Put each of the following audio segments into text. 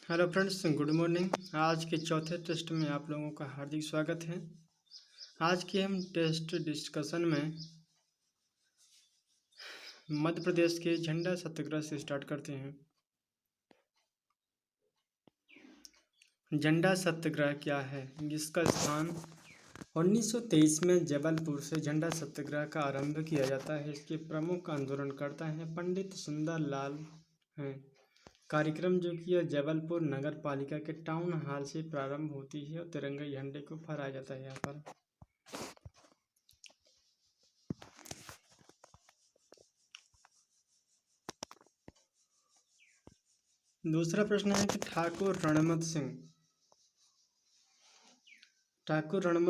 Hello friends, good morning. आज के चौथे टेस्ट में आप लोगों का हार्दिक स्वागत है। आज के हम टेस्ट डिस्कशन में मध्य प्रदेश के झंडा सत्याग्रह से स्टार्ट करते हैं। झंडा सत्याग्रह क्या है? इसका स्थान 1923 में जबलपुर से झंडा सत्याग्रह का आरंभ किया जाता है। इसके प्रमुख आंदोलनकर्ता हैं पंडित सुंदरलाल हैं। कार्यक्रम जो कि यह जबलपुर नगर पालिका के टाउन हॉल से प्रारंभ होती है और तिरंगे झंडे को फहराया जाता है यहाँ पर। दूसरा प्रश्न है कि ठाकुर रणमत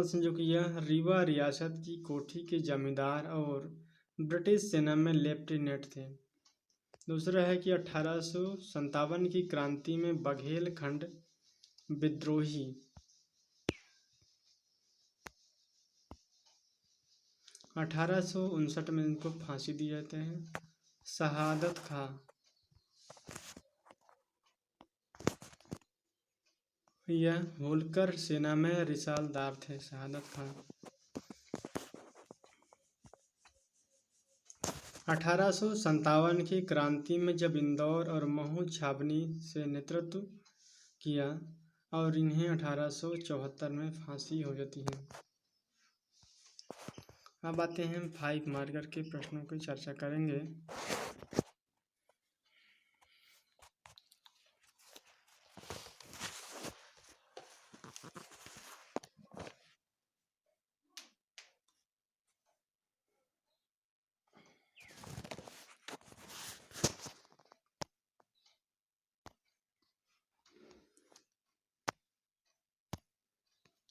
सिंह जो कि यह रीवा रियासत की कोठी के जमींदार और ब्रिटिश सेना में लेफ्टिनेंट थे। दूसरा है कि 1857 की क्रांति में बघेलखंड विद्रोही 1859 में इनको फांसी दी जाते हैं। शहादत खां यह होलकर सेना में रिसालदार थे। शहादत खां 1857 की क्रांति में जब इंदौर और महू छावनी से नेतृत्व किया और इन्हें 1874 में फांसी हो जाती है। अब आते हैं 5 मार्कर के प्रश्नों की चर्चा करेंगे।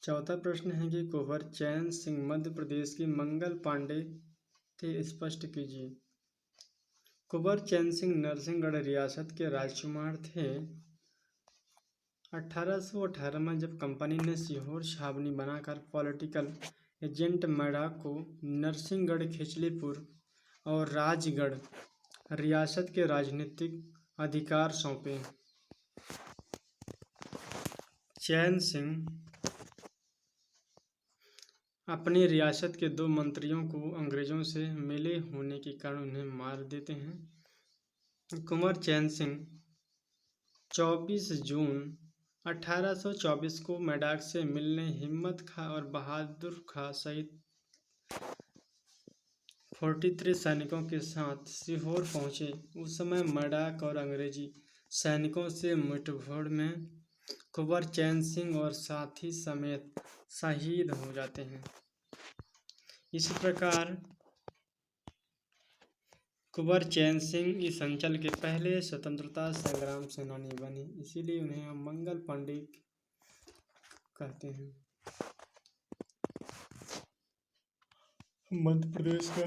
चौथा प्रश्न है कि कुंवर चैन सिंह मध्य प्रदेश की मंगल पांडे थे, स्पष्ट कीजिए। कुंवर चैन सिंह नरसिंहगढ़ रियासत के राजकुमार थे। 1818 में जब कंपनी ने सीहोर छावनी बनाकर पॉलिटिकल एजेंट मैडाक को नरसिंहगढ़, खिचलीपुर और राजगढ़ रियासत के राजनीतिक अधिकार सौंपे। चैन सिंह अपनी रियासत के 2 मंत्रियों को अंग्रेजों से मिले होने के कारण उन्हें मार देते हैं। कुंवर चैन सिंह 24 जून 1824 को मैडाक से मिलने हिम्मत खां और बहादुर खां सहित 43 सैनिकों के साथ सीहोर पहुंचे। उस समय मैडाक और अंग्रेजी सैनिकों से मुठभेड़ में कुंवर चैन सिंह और साथी समेत शहीद हो जाते हैं। इसी प्रकार कुंवर चैन सिंह इस अंचल के पहले स्वतंत्रता संग्राम सेनानी बने, इसीलिए उन्हें हम मंगल पांडे कहते हैं। मध्य प्रदेश का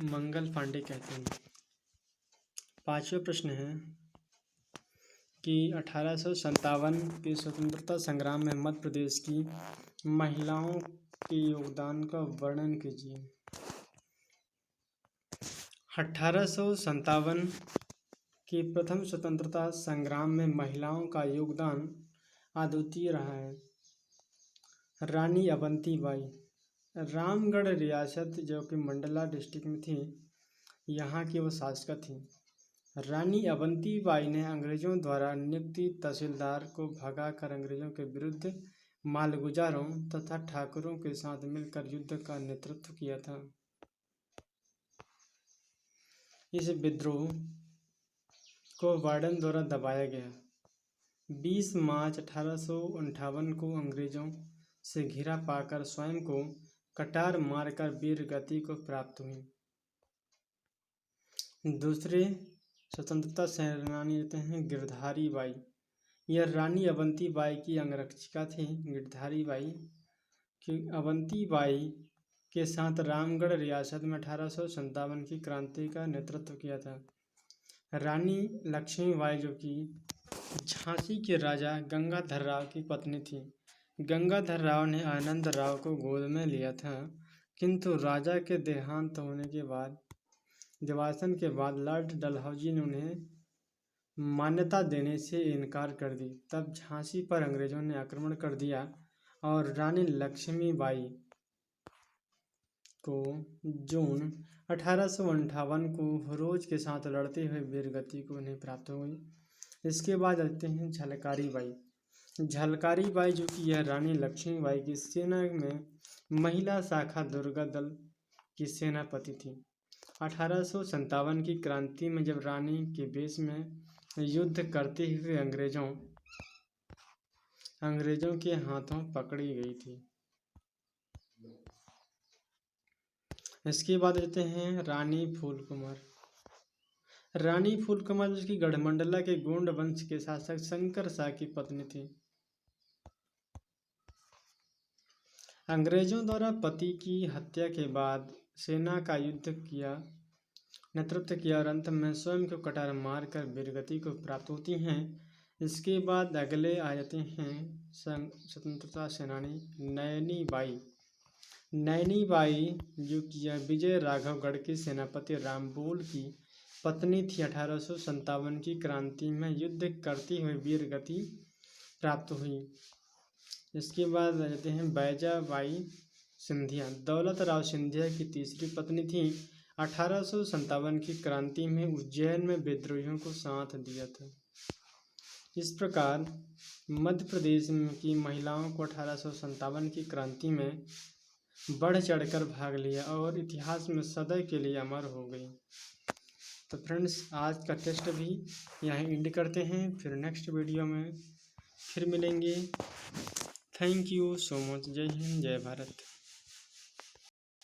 मंगल पांडे कहते हैं। 5वां प्रश्न है कि 1857 के स्वतंत्रता संग्राम में मध्य प्रदेश की महिलाओं के योगदान का वर्णन कीजिए। 1857 के प्रथम स्वतंत्रता संग्राम में महिलाओं का योगदान अद्वितीय रहा है। रानी अवंतीबाई रामगढ़ रियासत जो कि मंडला डिस्ट्रिक्ट में थी, यहाँ की वो शासक थी। रानी अवंतीबाई ने अंग्रेजों द्वारा नियुक्त तहसीलदार को भगाकर अंग्रेजों के विरुद्ध मालगुजारों तथा ठाकुरों के साथ मिलकर युद्ध का नेतृत्व किया था। इस विद्रोह को वार्डन द्वारा दबाया गया। 20 मार्च 1858 को अंग्रेजों से घिरा पाकर स्वयं को कटार मारकर वीर गति को प्राप्त हुई। दूसरे स्वतंत्रता सेनानी रहते हैं गिरधारी बाई। यह रानी अवंतीबाई की अंगरक्षिका थी। गिरधारी बाई की अवंतीबाई के साथ रामगढ़ रियासत में 1857 की क्रांति का नेतृत्व किया था। रानी लक्ष्मीबाई जो कि झांसी के राजा गंगाधर राव की पत्नी थी। गंगाधर राव ने आनंद राव को गोद में लिया था, किंतु राजा के देहांत होने के बाद दिवासन के बाद लॉर्ड डलहौजी ने उन्हें मान्यता देने से इनकार कर दी। तब झांसी पर अंग्रेजों ने आक्रमण कर दिया और रानी लक्ष्मीबाई को जून 1858 को फिरोज के साथ लड़ते हुए वीरगति को उन्हें प्राप्त हो गई। इसके बाद आते हैं झलकारी बाई। झलकारी बाई जो कि यह रानी लक्ष्मीबाई की सेना में महिला शाखा दुर्गा दल की सेनापति थी। 1857 की क्रांति में जब रानी के वेश में युद्ध करते हुए अंग्रेजों के हाथों पकड़ी गई थी। इसके बाद देते हैं रानी फूलकुमार। रानी फूलकुमार जो कि गढ़मंडला के गोंड वंश के शासक शंकर शाह की पत्नी थी। अंग्रेजों द्वारा पति की हत्या के बाद सेना का नेतृत्व किया और अंत में स्वयं को कटार मारकर वीरगति को प्राप्त होती हैं। इसके बाद अगले आ जाते हैं स्वतंत्रता सेनानी नैनी बाई। नैनी बाई जो कि विजय राघवगढ़ के सेनापति रामबोल की पत्नी थी। 1857 की क्रांति में युद्ध करते हुए वीरगति प्राप्त हुई। इसके बाद आ जाते हैं बैजाबाई सिंधिया। दौलत राव सिंधिया की तीसरी पत्नी थी। 1857 की क्रांति में उज्जैन में विद्रोहियों को साथ दिया था। इस प्रकार मध्य प्रदेश की महिलाओं को 1857 की क्रांति में बढ़ चढ़कर भाग लिया और इतिहास में सदैव के लिए अमर हो गई। तो फ्रेंड्स, आज का टेस्ट भी यहाँ एंड करते हैं। फिर नेक्स्ट वीडियो में फिर मिलेंगे। Thank you so much. जय हिंद, जय भारत।